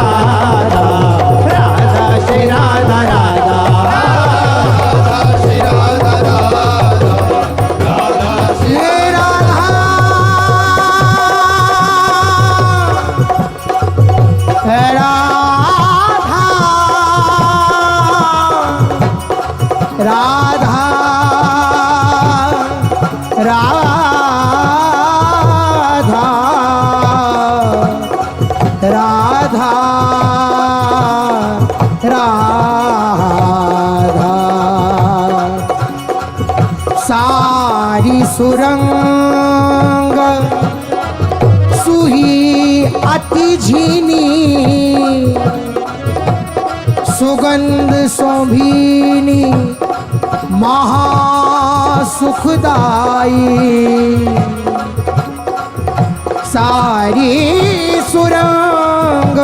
राधा राधा श्री राधा राधा श्री राधा राधा राधा श्री हे राधा हे राधा राधा राधा राधा राधा सारी सुरंग सुही अति झीनी सुगंध शोभीनी महासुखदाई सारी सुरंग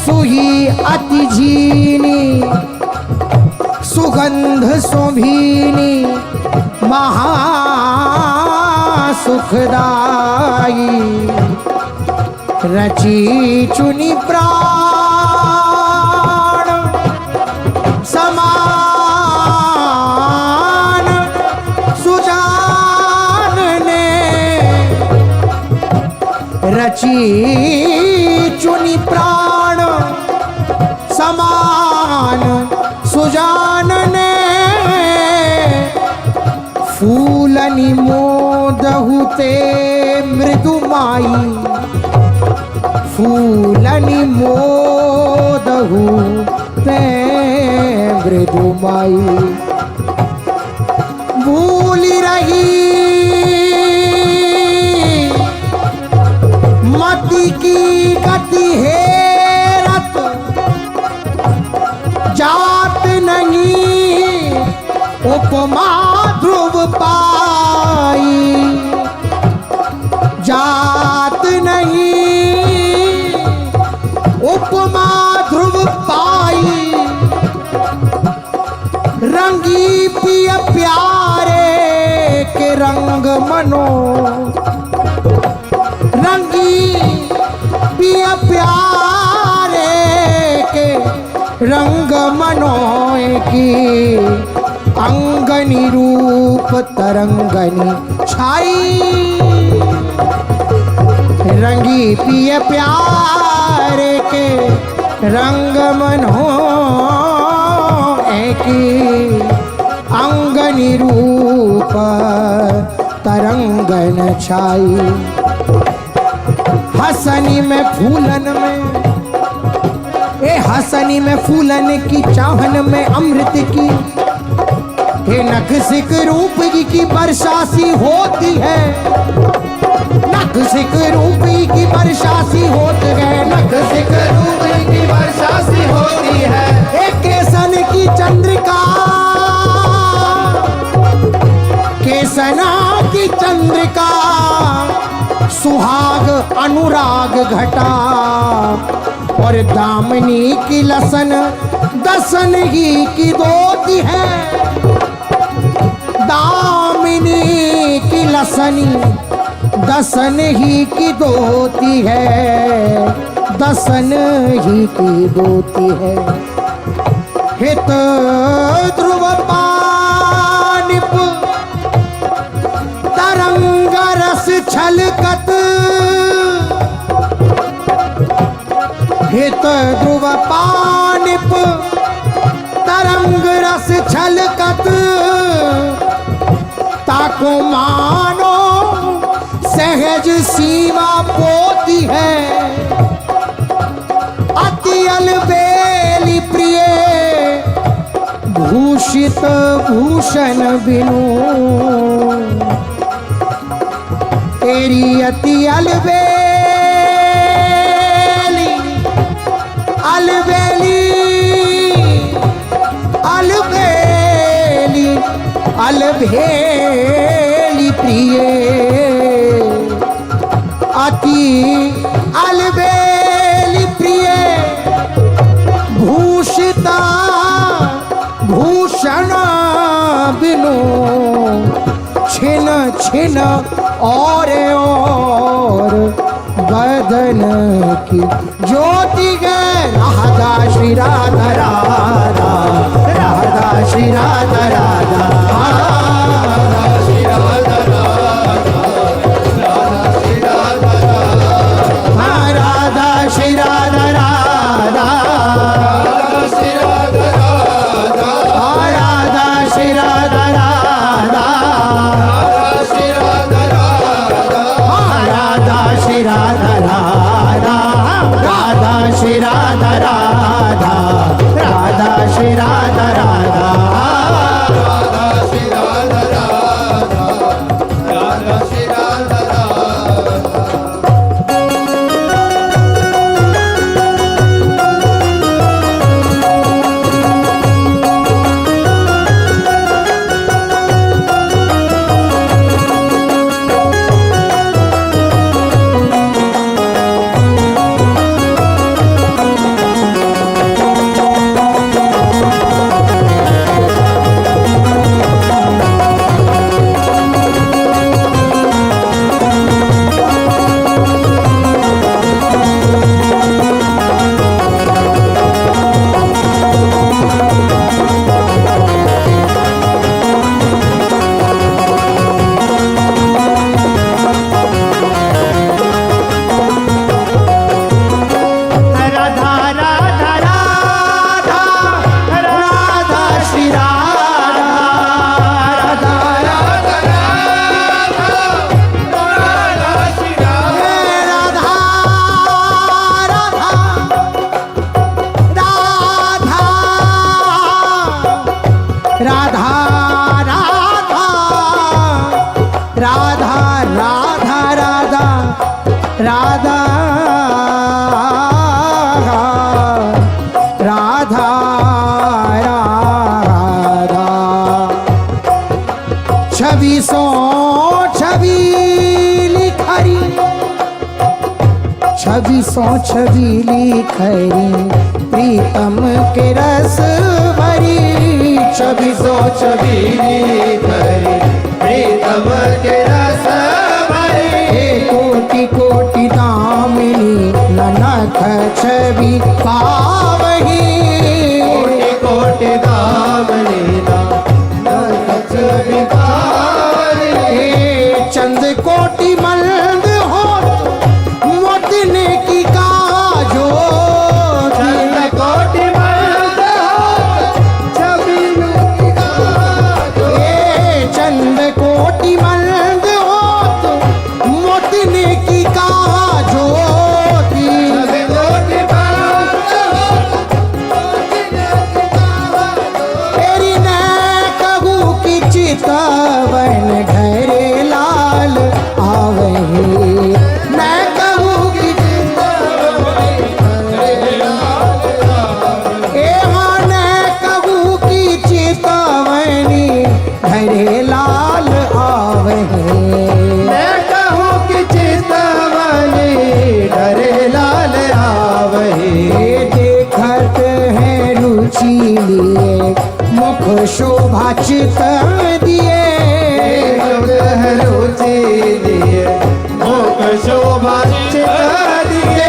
सुही अति झीनी सुगंध शोभीनी महासुखदाई रची चुनी प्राण समान सुजान ने रची चुनी प्राण समान सुजान ने फूलनि मोदहुते मृदुमाई फूलनि मोदहुते मृदुमाई भूली रही मति की गति हेरत जात नहीं उपमा ध्रुव पाई जात नहीं उपमा ध्रुव पाई रंगी पिय प्यारे के रंग मनो रंगी पिय प्यारे के रंग मनोय की अंगनी रूप तरंगनी छाई रंगी पिय प्यारे के रंग मनोय की अंगनी रूप तरंगन छाई हसनी में फूलन में ए हसनी में फूलन की चाहन में अमृत की हे नख सिक रूप की वर्षा सी होती है नख सिक रूप की वर्षा सी होती है नख सिक रूप की वर्षा सी होती है एक केसन की चंद्रिका केसना की चंद्रिका सुहाग अनुराग घटा और दामनी की लसन दसन ही की दोती है दामिनी की लसनी दसन ही की दोती है दसन ही की दोती है हित ध्रुव पानिप तरंग रस छलकत हित ध्रुव पानिप तरंग रस छलकत ताको मानो सहज सीमा पोती है अति अलबेली प्रिय भूषित भूषण बिनु तेरी अति अलबेली अलबेली अलबेली अलबेली प्रिय अति अलबेली प्रिय भूषिता भूषण बिनु छिन छिन और बद मदन की ज्योति गे राधा श्री राधा राधा राधा श्री राधा राधा श्री राधा राधा राधा श्री राधा राधा राधा श्री राधा राधा श्री राधा राधा राधा श्री राधा राधा श्री राधा राधा राधा श्री राधा राधा राधा श्री राधा राधा राधा श्री राधा राधा राधा श्री राधा राधा राधा श्री राधा राधा राधा राधा राधा राधा श्री राधा राधा राधा राधा राधा श्री राधा राधा राधा राधा राधा राधा राधा राधा राधा राधा छवि सो छवि लिखरी छवि सो छवि लिखरी प्रीतम के रस भरी छवि सो छवि भरी प्रीतम के रस भरी कोटि कोटि दामिनी ननख छवि पावही कोटि कोटि दामनी छवि पावनी चंद कोटि मलंद हो मोतने की काजो चंद कोटि मर्द हो छवि चंद कोटि मलंद हो मोतने की काजो कोटि मर्द हो तेरी न कहू की चितवन घरे लाल आवही न कहू की हाँ न कहू की चितवनी घरे लाल आवही मैं कहूँ कि चितवनी डरे लाल आवही देखत है रुचि लिए मुख शोभा चित दिए रुचि दिए मुख शोभा चित दिए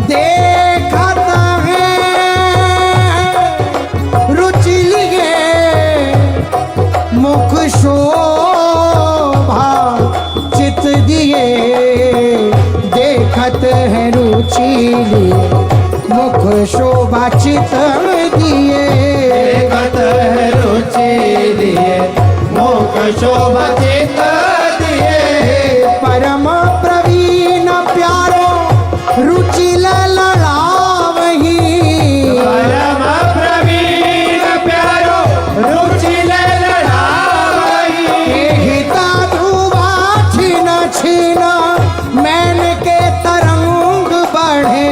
देखत है रुचि लिए मुख शोभा चित दिए देखत है रुचि लिए मुख शोभा चित दिए देखत है रुचि दिए मुख शोभा चित दिए परम प्रवीण प्यारो रुचि लड़ावही परम प्रवीण प्यारो रुचि लड़ावही हिता ध्रुवा छिन छिन मैन के तरंग बढ़े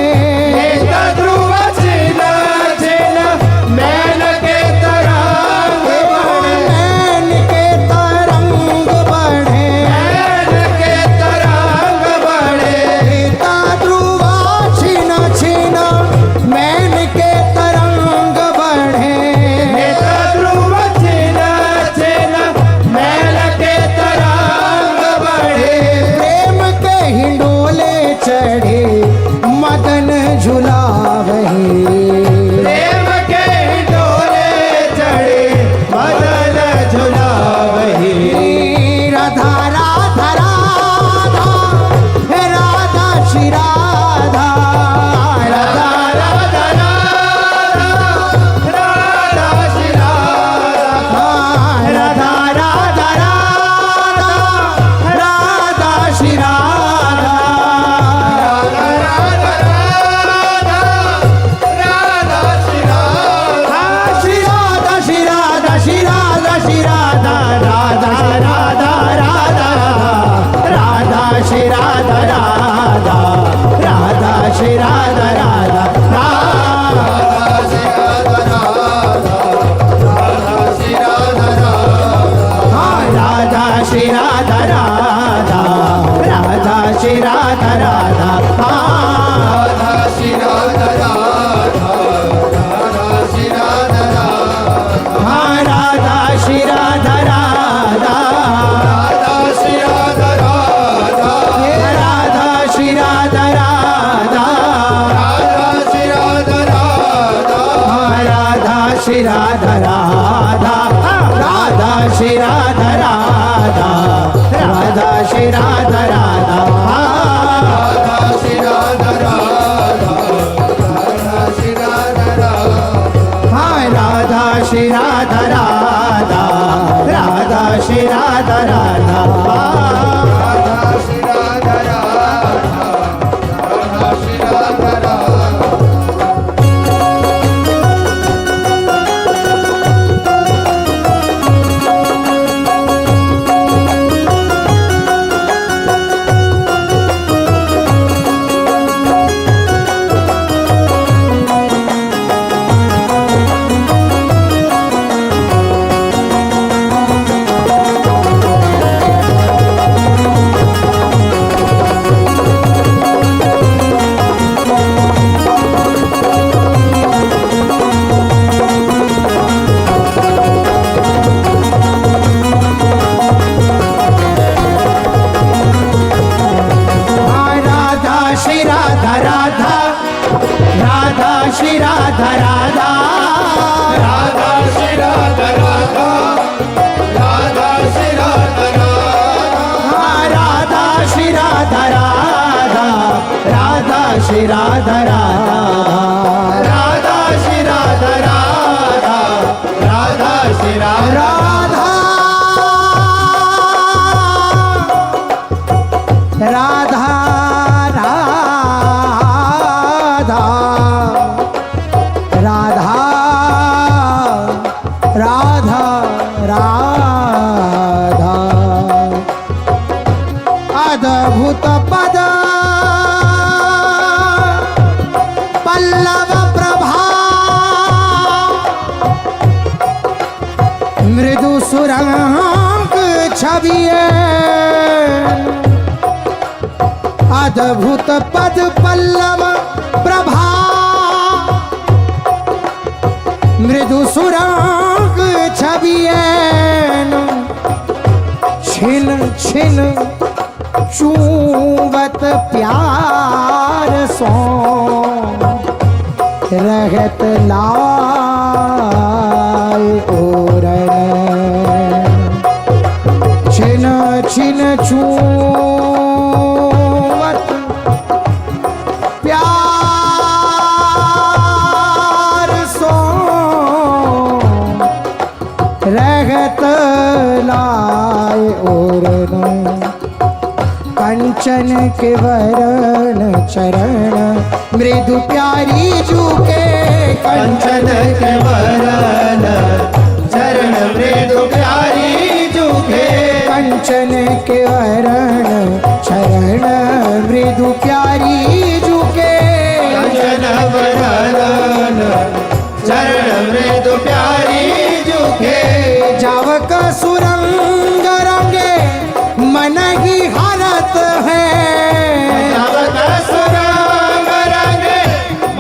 ध्रुव छिन छिन मैन के तरंग मैन के तरंग बढ़े श्री राधा राधा राधा श्री राधा राधा राधा श्री राधा राधा राधा श्री राधा राधा राधा श्री राधा राधा राधा श्री राधा राधा राधा श्री राधा राधा राधा श्री राधा राधा राधा श्री राधा राधा राधा श्री राधा राधा राधा श्री राधा राधा राधा श्री राधा राधा राधा श्री राधा राधा राधा श्री राधा राधा राधा श्री राधा राधा राधा श्री राधा राधा राधा श्री राधा राधा राधा श्री राधा राधा राधा श्री राधा राधा राधा राधा अद्भुत पद पल्लव प्रभा मृदु सुरंग छविए अद्भुत पद पल्लव प्रभा मृदु सुरंग छविएन छिन छिन चूवत प्यार सो रहत लाए ओरन छिन छिन चूवत प्यार सो रहत लाए ओरन कंचन के वरण चरण मृदु प्यारी जूके कंचन के वरण चरण मृदु प्यारी जूके कंचन के वरण चरण मृदु प्यारी जूके कंचन वरण चरण मृदु प्यारी जूके जावक सुरंग रंगे मन ही हरत है जावक सुरंग रंगे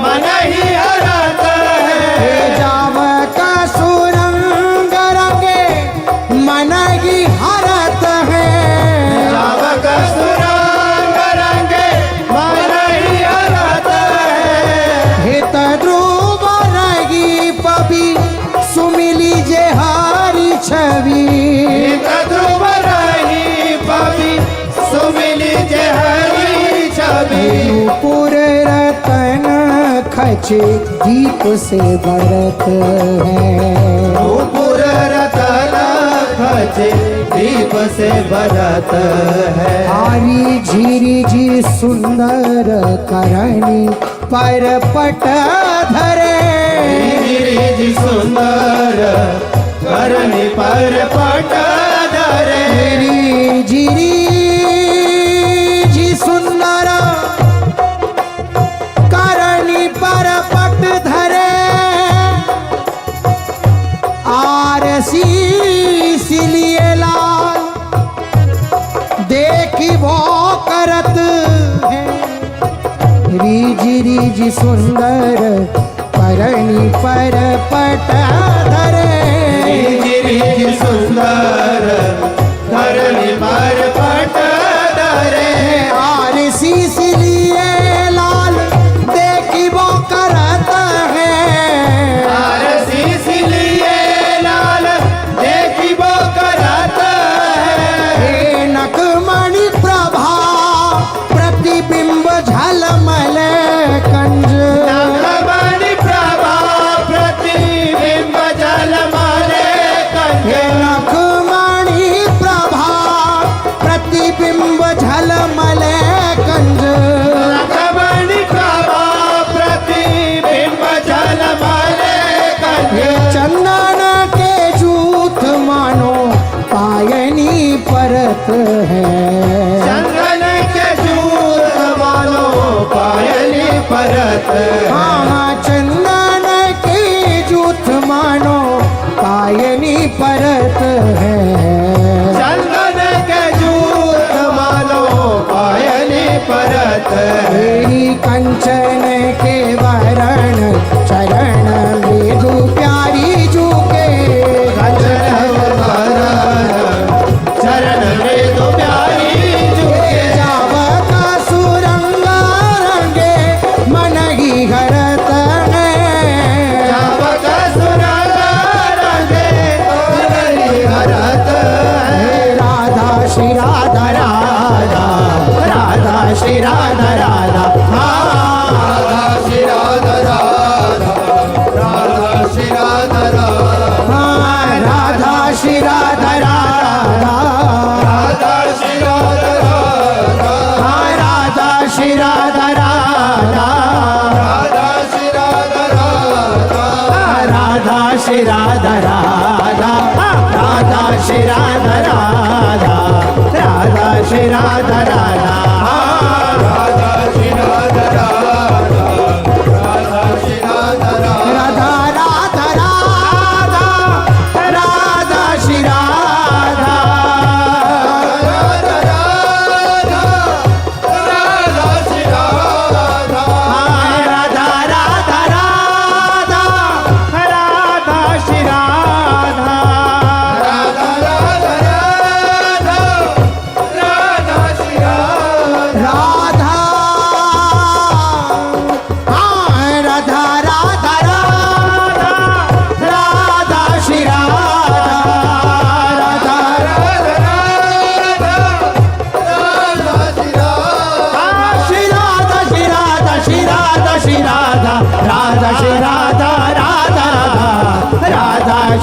मन ही हरत है जावक सुरंग रंगे मन ही हरत है जावक सुरंग रंगे मन ही हरत है हित ध्रुव रही पबी सुमिली जे हारी छवि हित ध्रुव रही पबि सुमिली जे हरी छवि नूपुर रतन खचे दीप से बरत है नूपुर रतन खचे दीप से बरत है हारी झीरी जी सुंदर करणी पर पट धरे झीरी जी सुंदर करणी पर पट धरे झीरी गिरिज सुंदर परनी पर पट धरे गिरिज सुंदर धरणी पर पट धरे और शीश लिए लाल देखी वो करत है शीश लिए लाल देखी वो करत है नकमणि प्रभा प्रतिबिंब झलमल कंज नखमणि प्रभा प्रतिबिंब जलमल कंज नकमणि प्रभा प्रतिबिंब झलमल कंज नखमणि प्रभा प्रतिबिंब जलमल कंज चंदन के जूथ मानो पायनी परत है चंदन के जूत मानो पायली परत हाँ चंदन के जूथ मानो पायनी परत है चंदन के जूत मानो पायली परत तेरी कंचन के वरण चरण मृदु प्यारी झुके चरण मृदु प्यारी झुके जावका सुरंग रंगे मन ही घरत है जावक सुरंग रंगे हरि हरत राधा श्री राधा राधा राधा श्री राधा राधा राधा श्री राधा राधा राधा श्री राधा राधा राधा श्री राधा राधा राधा श्री राधा राधा राधा श्री राधा राधा राधा श्री राधा राधा राधा श्री राधा राधा राधा श्री राधा राधा राधा श्री राधा राधा राधा श्री राधा राधा राधा श्री राधा राधा राधा राधा राधा राधा श्री राधा राधा राधा राधा श्री राधा राधा राधा राधा राधा श्री राधा राधा राधा राधा राधा श्री राधा राधा हाँ राधा राधा राधा राधा श्री राधा राधा श्री राधा श्री राधा श्री राधा श्री राधा राधा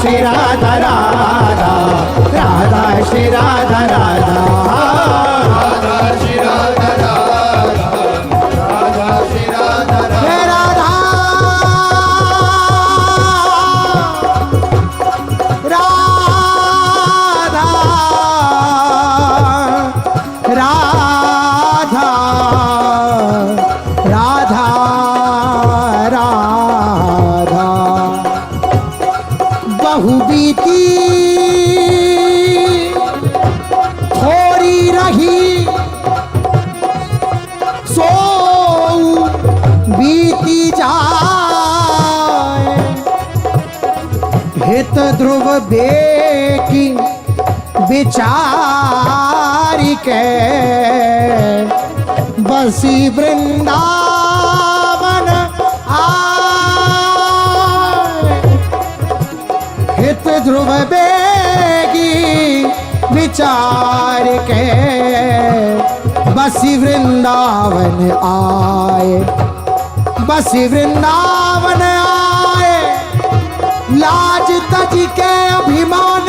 श्री राधा राधा राधा श्री राधा राधा राधा श्री राधा राधा राधा राधा राधा बहु बीती थोड़ी रही सो बीती जाए हित ध्रुव बेकी विचार के बसी वृंदावन आए हित ध्रुव बेगी विचार के बसी वृंदावन आए बसी वृंदावन आए लाज तज के अभिमान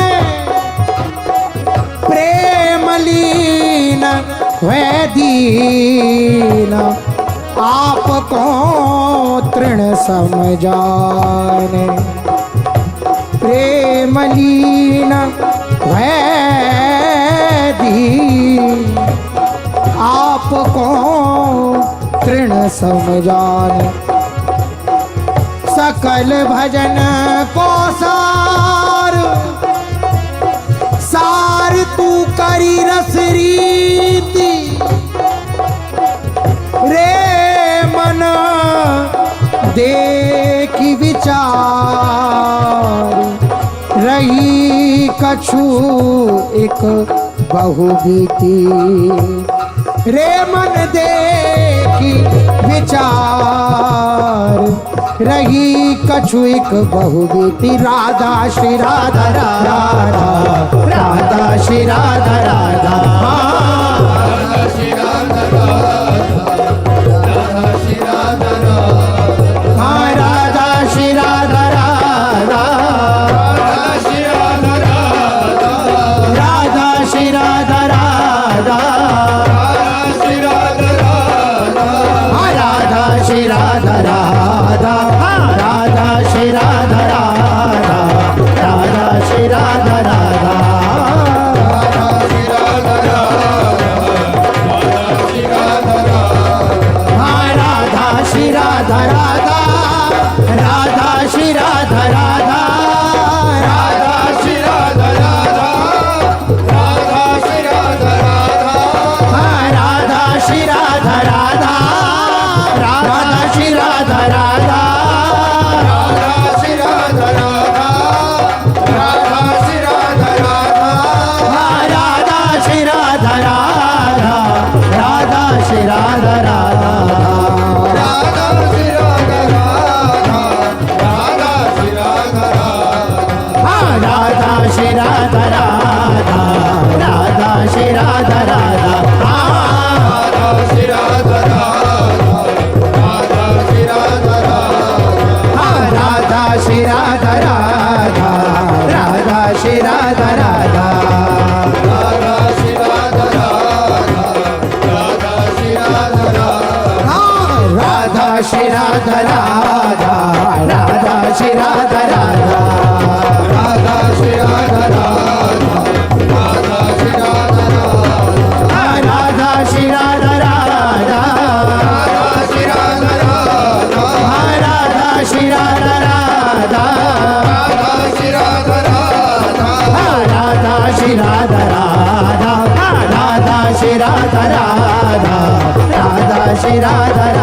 प्रेम लीन वैदीन आपको तृण समझाने प्रेम लीन वैदीन आपको तृण समझाने सकल भजन को सार तू करी रस रीति रे मन देखी विचार रही कछु एक बहुबीती रे मन देखी विचार रही कछु एक बहुबीती राधा श्री राधा राधा राधा श्री राधा राधा Radha